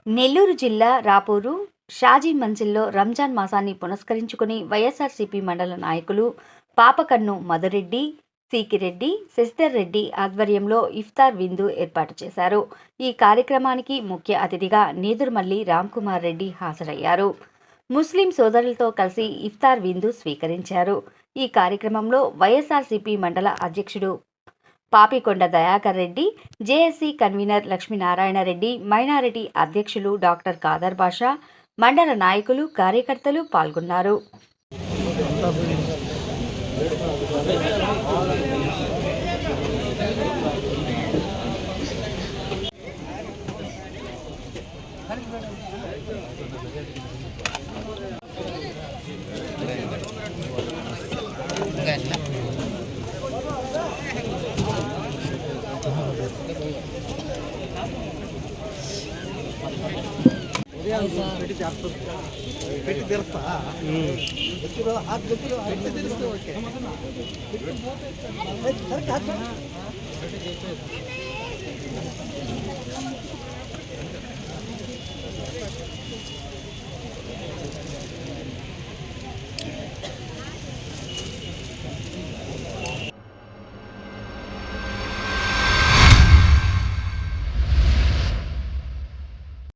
నెల్లూరు జిల్లా రాపూరు షాజీ మంజిల్లో రంజాన్ మాసాన్ని పురస్కరించుకుని వైఎస్ఆర్సీపీ మండల నాయకులు పాపకన్ను మధురెడ్డి, సీకిరెడ్డి, శశిధర్ రెడ్డి ఆధ్వర్యంలో ఇఫ్తార్ విందు ఏర్పాటు చేశారు. ఈ కార్యక్రమానికి ముఖ్య అతిథిగా నేదురుమల్లి రామ్కుమార్ రెడ్డి హాజరయ్యారు. ముస్లిం సోదరులతో కలిసి ఇఫ్తార్ విందు స్వీకరించారు. ఈ కార్యక్రమంలో వైఎస్ఆర్సీపీ మండల అధ్యక్షుడు Papikonda Dayakar Reddy, JAC convener Lakshminarayana Reddy, minority అధ్యక్షులు డాక్టర్ ఖాదర్ బాషా, మండల నాయకులు, కార్యకర్తలు పాల్గొన్నారు.